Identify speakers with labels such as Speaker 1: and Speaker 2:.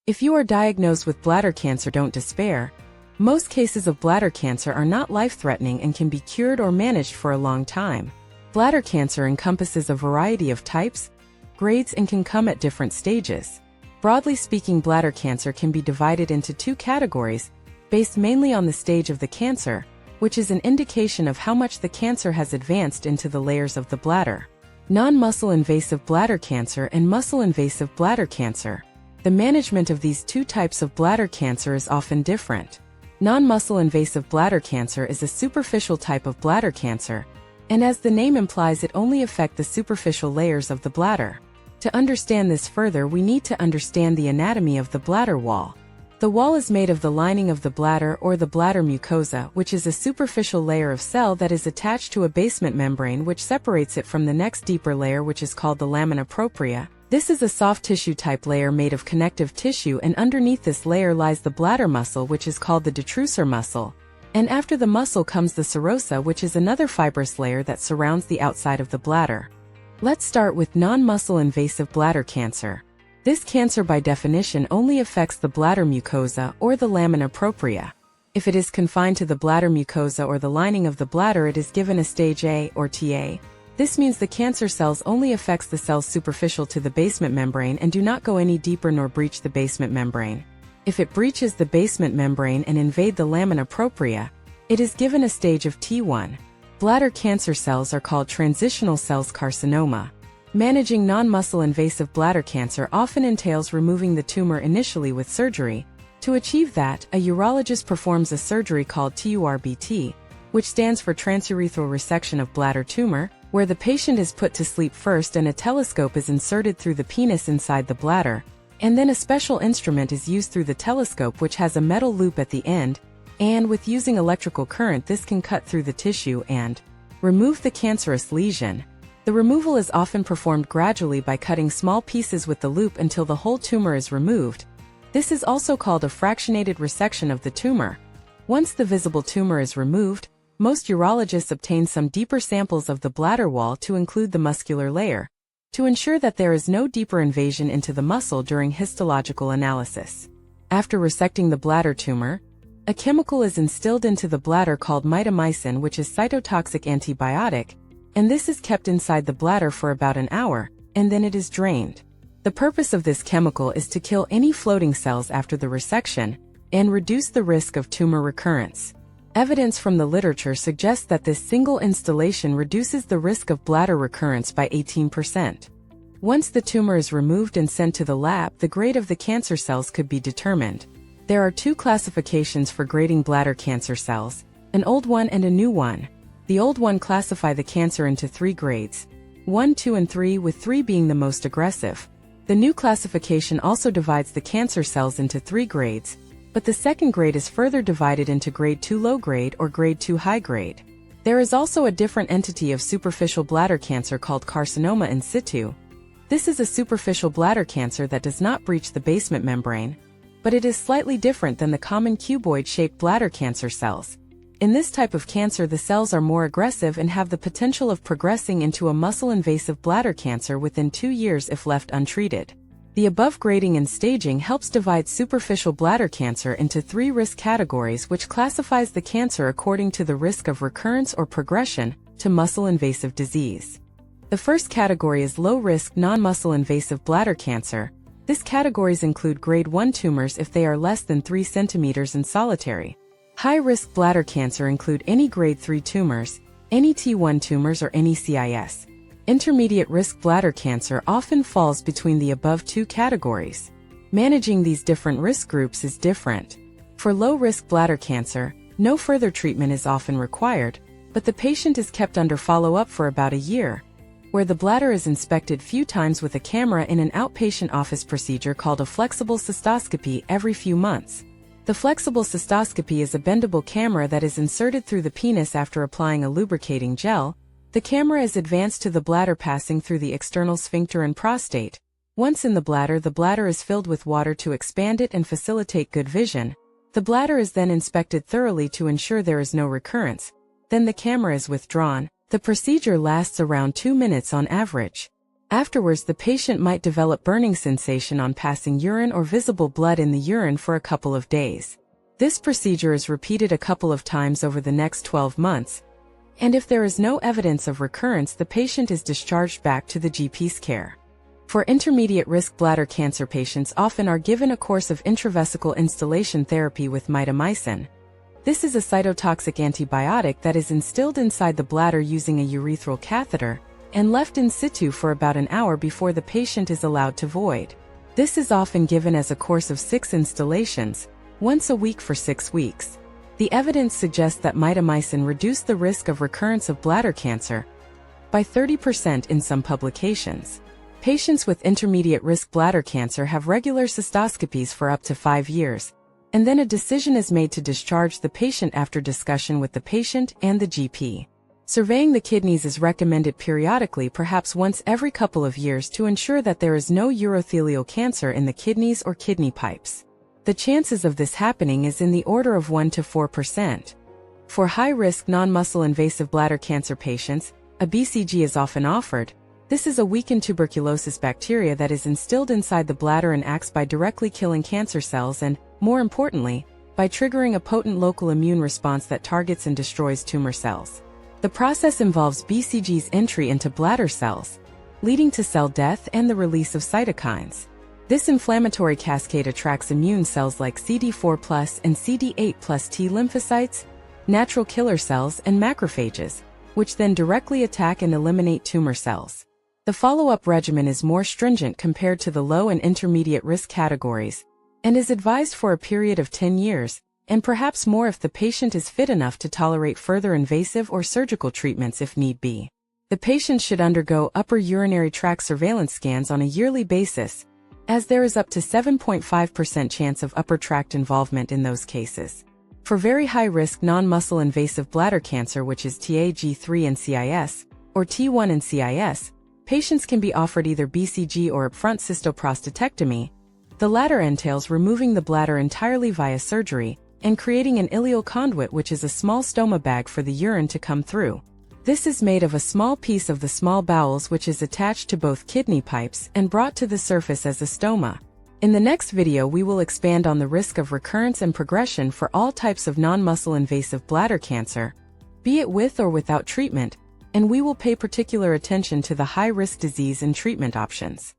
Speaker 1: If you are diagnosed with bladder cancer, don't despair. Most cases of bladder cancer are not life-threatening and can be cured or managed for a long time. Bladder cancer encompasses a variety of types, grades, and can come at different stages. Broadly speaking, bladder cancer can be divided into two categories, based mainly on the stage of the cancer, which is an indication of how much the cancer has advanced into the layers of the bladder. Non-muscle invasive bladder cancer and muscle-invasive bladder cancer. The management of these two types of bladder cancer is often different. Non-muscle invasive bladder cancer is a superficial type of bladder cancer, and as the name implies, it only affects the superficial layers of the bladder. To understand this further, we need to understand the anatomy of the bladder wall. The wall is made of the lining of the bladder or the bladder mucosa, which is a superficial layer of cell that is attached to a basement membrane which separates it from the next deeper layer, which is called the lamina propria. This is a soft tissue type layer made of connective tissue, and underneath this layer lies the bladder muscle, which is called the detrusor muscle. And after the muscle comes the serosa, which is another fibrous layer that surrounds the outside of the bladder. Let's start with non-muscle invasive bladder cancer. This cancer by definition only affects the bladder mucosa or the lamina propria. If it is confined to the bladder mucosa or the lining of the bladder, it is given a stage A or TA. This means the cancer cells only affects the cells superficial to the basement membrane and do not go any deeper nor breach the basement membrane. If it breaches the basement membrane and invade the lamina propria, it is given a stage of T1. Bladder cancer cells are called transitional cells carcinoma. Managing non-muscle invasive bladder cancer often entails removing the tumor initially with surgery. To achieve that, a urologist performs a surgery called TURBT, which stands for transurethral resection of bladder tumor, where the patient is put to sleep first and a telescope is inserted through the penis inside the bladder, and then a special instrument is used through the telescope which has a metal loop at the end, and with using electrical current this can cut through the tissue and remove the cancerous lesion. The removal is often performed gradually by cutting small pieces with the loop until the whole tumor is removed. This is also called a fractionated resection of the tumor. Once the visible tumor is removed, most urologists obtain some deeper samples of the bladder wall to include the muscular layer, to ensure that there is no deeper invasion into the muscle during histological analysis. After resecting the bladder tumor, a chemical is instilled into the bladder called mitomycin, which is cytotoxic antibiotic, and this is kept inside the bladder for about an hour, and then it is drained. The purpose of this chemical is to kill any floating cells after the resection and reduce the risk of tumor recurrence. Evidence from the literature suggests that this single installation reduces the risk of bladder recurrence by 18%. Once the tumor is removed and sent to the lab, the grade of the cancer cells could be determined. There are two classifications for grading bladder cancer cells, an old one and a new one. The old one classify the cancer into 3 grades, 1, 2, and 3, with 3 being the most aggressive. The new classification also divides the cancer cells into 3 grades, but the second grade is further divided into grade 2 low grade or grade 2 high grade. There is also a different entity of superficial bladder cancer called carcinoma in situ. This is a superficial bladder cancer that does not breach the basement membrane, but it is slightly different than the common cuboid-shaped bladder cancer cells. In this type of cancer, the cells are more aggressive and have the potential of progressing into a muscle-invasive bladder cancer within 2 years if left untreated. The above grading and staging helps divide superficial bladder cancer into 3 risk categories, which classifies the cancer according to the risk of recurrence or progression to muscle-invasive disease. The first category is low-risk non-muscle invasive bladder cancer. These categories include grade 1 tumors if they are less than 3 centimeters and solitary. High-risk bladder cancer include any grade 3 tumors, any T1 tumors, or any CIS. Intermediate-risk bladder cancer often falls between the above 2 categories. Managing these different risk groups is different. For low-risk bladder cancer, no further treatment is often required, but the patient is kept under follow-up for about a year, where the bladder is inspected few times with a camera in an outpatient office procedure called a flexible cystoscopy every few months. The flexible cystoscopy is a bendable camera that is inserted through the penis after applying a lubricating gel. The camera is advanced to the bladder, passing through the external sphincter and prostate. Once in the bladder is filled with water to expand it and facilitate good vision. The bladder is then inspected thoroughly to ensure there is no recurrence. Then the camera is withdrawn. The procedure lasts around 2 minutes on average. Afterwards, the patient might develop burning sensation on passing urine or visible blood in the urine for a couple of days. This procedure is repeated a couple of times over the next 12 months, and if there is no evidence of recurrence, the patient is discharged back to the GP's care. For intermediate-risk bladder cancer patients often are given a course of intravesical instillation therapy with mitomycin. This is a cytotoxic antibiotic that is instilled inside the bladder using a urethral catheter and left in situ for about an hour before the patient is allowed to void. This is often given as a course of 6 instillations, once a week for 6 weeks. The evidence suggests that mitomycin reduced the risk of recurrence of bladder cancer by 30% in some publications. Patients with intermediate-risk bladder cancer have regular cystoscopies for up to 5 years, and then a decision is made to discharge the patient after discussion with the patient and the GP. Surveying the kidneys is recommended periodically, perhaps once every couple of years, to ensure that there is no urothelial cancer in the kidneys or kidney pipes. The chances of this happening is in the order of 1 to 4%. For high-risk non-muscle invasive bladder cancer patients, a BCG is often offered. This is a weakened tuberculosis bacteria that is instilled inside the bladder and acts by directly killing cancer cells and, more importantly, by triggering a potent local immune response that targets and destroys tumor cells. The process involves BCG's entry into bladder cells, leading to cell death and the release of cytokines. This inflammatory cascade attracts immune cells like CD4+ and CD8+ T lymphocytes, natural killer cells, and macrophages, which then directly attack and eliminate tumor cells. The follow-up regimen is more stringent compared to the low and intermediate risk categories, and is advised for a period of 10 years, and perhaps more if the patient is fit enough to tolerate further invasive or surgical treatments if need be. The patient should undergo upper urinary tract surveillance scans on a yearly basis, as there is up to 7.5% chance of upper tract involvement in those cases. For very high-risk non-muscle invasive bladder cancer, which is TAG3 and CIS, or T1 and CIS, patients can be offered either BCG or upfront cystoprostatectomy. The latter entails removing the bladder entirely via surgery and creating an ileal conduit, which is a small stoma bag for the urine to come through. This is made of a small piece of the small bowels, which is attached to both kidney pipes and brought to the surface as a stoma. In the next video, we will expand on the risk of recurrence and progression for all types of non-muscle invasive bladder cancer, be it with or without treatment, and we will pay particular attention to the high-risk disease and treatment options.